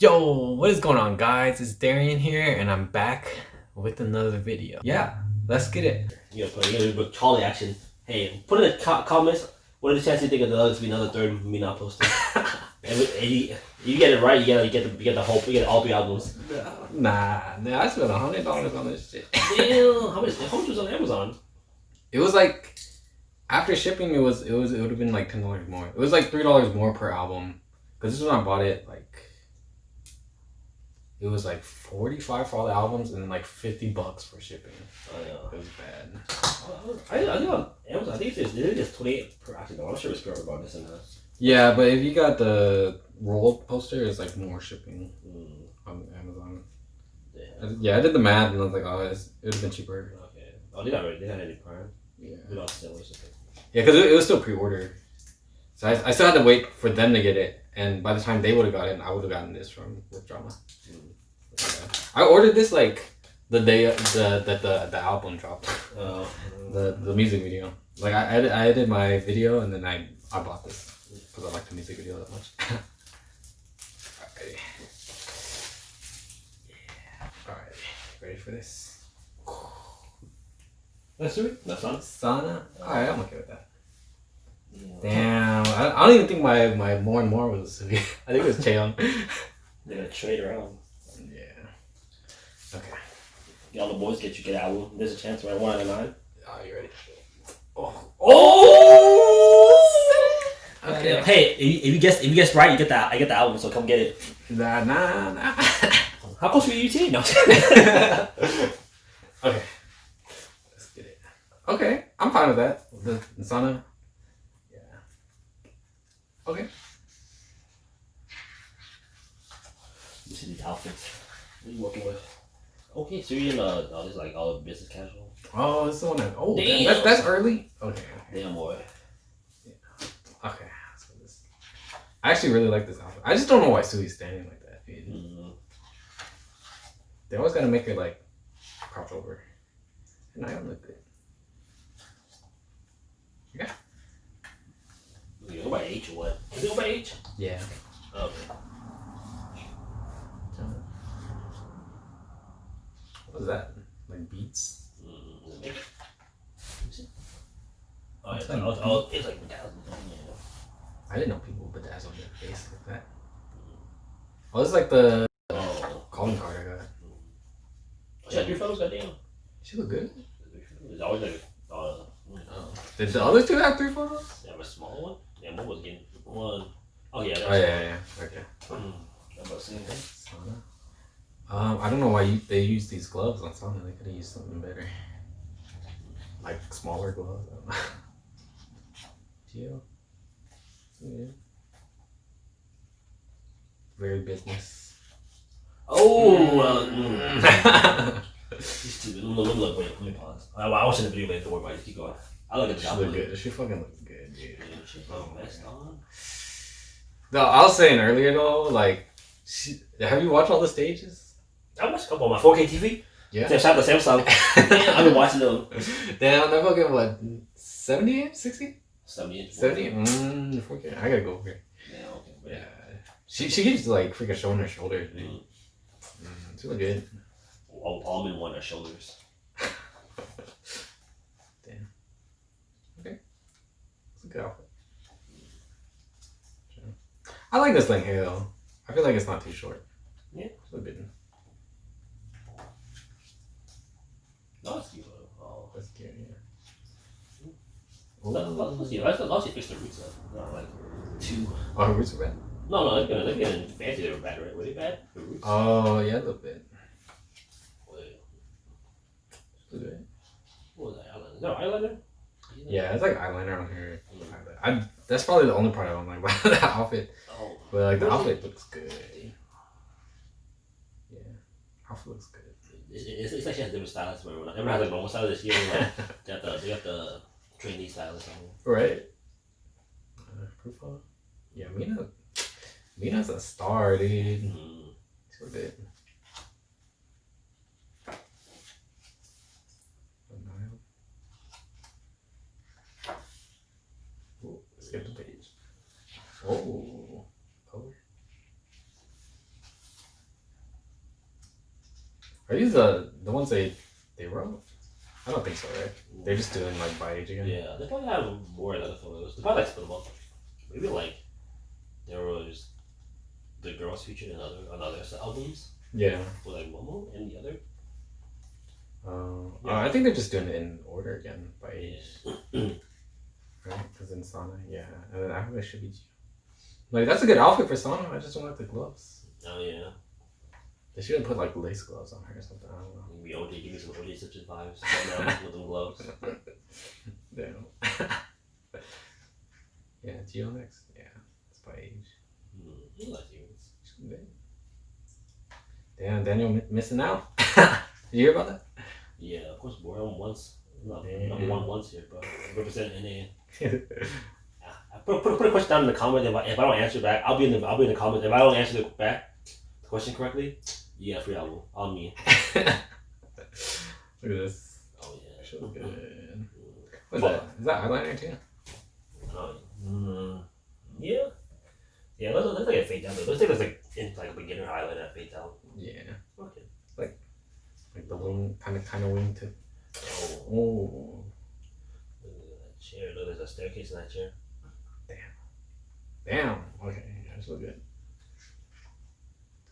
Yo, what is going on, guys? It's Darian here, and I'm back with another video. Yeah, let's get it. You know, put Charlie action. Hey, put in the comments. What are the chances you think of the others be another third me not posting? and you get it right, you get all three albums. Nah, I spent $100 on this shit. Damn, how much was on Amazon? It was like after shipping, it would have been like $10 more. It was like $3 more per album. Cause this is when I bought it. Like it was like 45 for all the albums, and then like $50 for shipping. Oh yeah, it was bad. I think on Amazon, I think it's just 28 per. Actually, no, I'm sure it's per about this and that. Yeah, but if you got the rolled poster, it's like more shipping on Amazon. Yeah, I did the math and I was like, oh, it would have been cheaper. Okay. Oh, they got any Prime. Yeah. They got sell or something. Yeah, because it was still pre-ordered. So I still had to wait for them to get it. And by the time they would have gotten it, I would have gotten this from With Drama. Yeah. I ordered this like the day that the album dropped. Oh. The music video. Like I edited my video and then I bought this because I like the music video that much. Alrighty. Yeah. Alright. Ready for this? That's it. That's on. Sana. Alright, I'm okay with that. Damn, I don't even think my more and more was Sugi. I think it was Cheon. They're gonna trade around. Yeah. Okay. All the boys get an album. There's a chance, right? 1 out of 9. Oh, you ready? Oh. Okay. Hey, if you guess right, you get I get the album. So come get it. Nah. How close were you to UT? No. Okay. Let's get it. Okay, I'm fine with that. The Sana. Okay. You see these outfits. What are you working with? Okay, so you're in this like all business casual. Oh, this is the one that. Oh, damn. That's early. Okay. Damn boy. Yeah. Okay. So this. I actually really like this outfit. I just don't know why Sui's standing like that. Mm-hmm. They always gotta make it like crouch over. And I don't look good. Yeah. You go by H or what? Is it go by H? Yeah. Okay. What is that? Like beats? Oh, it's like bedazzled. I didn't know people would bedazzle their face like that. Oh, this is like the calling card I got. She had 3 photos, goddamn. She look good. It's always like Did the other 2 have 3 photos? Yeah, a small one. Yeah, one was getting one. Oh yeah. Oh yeah. Okay. I'm about to see anything. Sana. I don't know why they use these gloves on Sana. They could have used something better, like smaller gloves. Gio. Yeah. Very business. Oh. Stupid. Let me pause. I watched the video, but don't worry about it. Keep going. I look at the She look good. She fucking looks good, dude. She fucking messed on. No, I was saying earlier though, like, have you watched all the stages? I watched a couple on my 4K TV. Yeah. Shout out to Samsung. I've been watching them. Damn, they're fucking what? 70, 60? 70. 70? 4K. I gotta go over here. Yeah, okay. Yeah. She keeps like freaking showing her shoulders, dude. She look good. All in one, her shoulders. Damn. Okay. It's a good outfit. I like this length hair though. I feel like it's not too short. Yeah. It's a bit. No, it's cute. Oh, that's cute, yeah. Let's see. Let's fix the roots up. Not like too. Oh, her roots are bad? No, they're getting fancy. They were bad, right? Were they bad? The roots? Oh, yeah, a little bit. What was that? Eyeliner? Is that eyeliner? Yeah, it's like eyeliner on her. That's probably the only part I don't like about the outfit. Oh. But like the outfit looks good. Yeah, outfit looks good. It's like she has different stylists for everyone. Everyone has like normal stylists. She has like they got the trainee stylist on them. Right. Proof of? Yeah, Mina's a star, dude. She's good. Skip the page. Oh, color. Are these the ones they wrote? I don't think so, right? They're just doing like by age again. Yeah, they probably have more like photos. They probably like split them up. Maybe like there was the girls featured in other albums. Yeah. With like Momo and the other. I think they're just doing it in order again by age. Right? Because in Sana, yeah. And then after that should be Gio. Like, that's a good outfit for Sana. I just don't like the gloves. Oh, yeah. They should have put like lace gloves on her or something. I don't know. Maybe OJ, give me some OJ Simpson vibes right now with them gloves. Damn. Yeah, Gio next. Yeah, it's by age. He likes you. Damn, Daniel missing out. Did you hear about that? Yeah, of course, we're on once. Number one once here, bro. Represent NA. Put a question down in the comment. If I don't answer back, I'll be in the comments. If I don't answer the question correctly, yeah, free album on me. Look at this. Oh yeah, Sure good. What's that? Is that eyeliner too? Yeah. Yeah, let's like a fade down. Let's take this like in like a beginner highlight and fade down. Yeah. Okay. Like the wing, kind of wing too. Oh. Look at that chair. Look, there's a staircase in that chair. Damn. Okay, that's look good.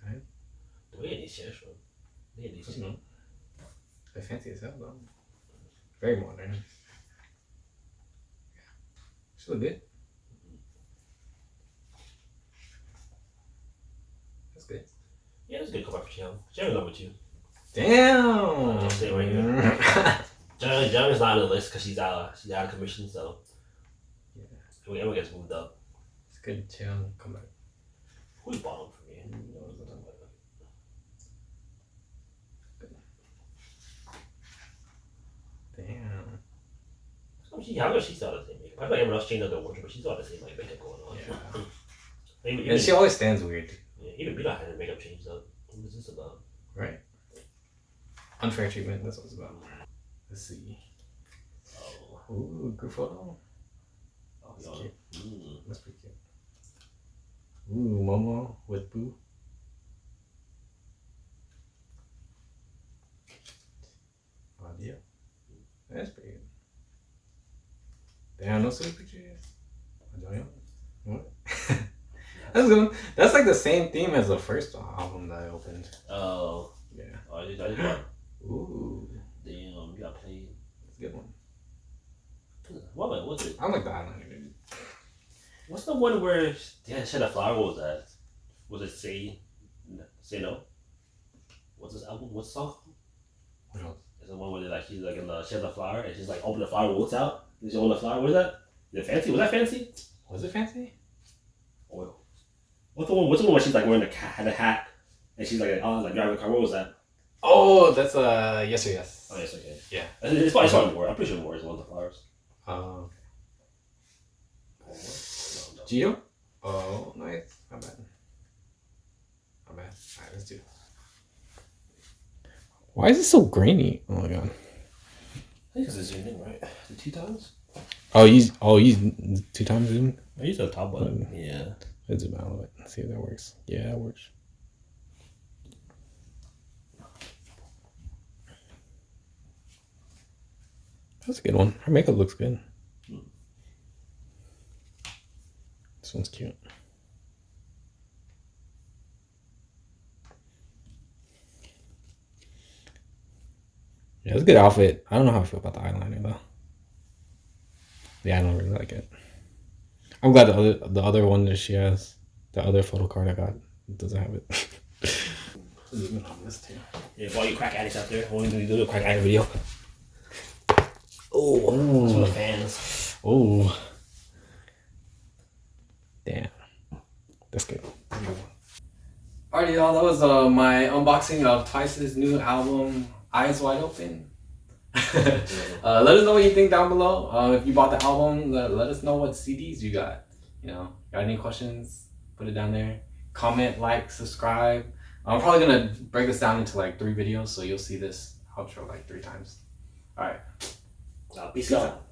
Alright. Where are these chairs from? Look at these chairs. They're fancy as hell though. Very modern. Yeah. Should look good. That's good. Yeah, that's a good cover for Chiang. Chiang number 2. Damn. I'll say right here. Jung is not on the list because she's out of commission, so yeah. Whoever gets moved up. It's good to come back. Who's bottom for me? Damn. How does she still have the same makeup? I feel like everyone else changed up their wardrobe, but she still has the same like makeup going on. Yeah. even, And she always stands weird. Yeah, even Bina had her makeup changed up. What was this about? Right. Unfair treatment, that's what it's about. Let's see. Oh. Ooh, group photo. Oh, That's cute. That's pretty cute. Ooh, Momo with Boo. Audio. That's pretty good. Damn, no silly pictures. What? That's good. That's like the same theme as the first album that I opened. Oh. Yeah. Oh, I just got. Ooh. Damn, you got played. It's a good one. What's it? I like the eyeliner, dude. What's the one where she had a flower? What was that? Was it Say No? What's this album? What's the song called? What else? It's the one where like she's like she has a flower and she's like open the flower, what's out? Did she open the flower? What is that? Is it fancy? Was that fancy? Was it fancy? Or what's the one where she's like wearing a hat and she's like driving a car? What was that? Oh, that's Yes or Yes. Oh yes, okay. Yeah. It's probably more. I'm pretty sure more is one of the flowers. Oh, No. Gio? Oh, nice. Not bad. Alright, let's do it. Why is it so grainy? Oh my god. I think it's a zoom in, right? The 2 times? Oh, use 2 times zoom? I use the top button. Yeah. Let's zoom out a little bit. See if that works. Yeah, it works. That's a good one. Her makeup looks good. This one's cute. Yeah, it's a good outfit. I don't know how I feel about the eyeliner though. Yeah, I don't really like it. I'm glad the other one that she has, the other photo card I got, doesn't have it. Zoom on this too. Yeah, for all you crack addicts out there, I want to do a crack addict video. Oh, that's for the fans. Oh. Damn. That's good. Alright, y'all, that was my unboxing of Twice's new album, Eyes Wide Open. Let us know what you think down below. If you bought the album, let us know what CDs you got. You know, got any questions? Put it down there. Comment, like, subscribe. I'm probably gonna break this down into like 3 videos, so you'll see this outro like 3 times. Alright. Peace out.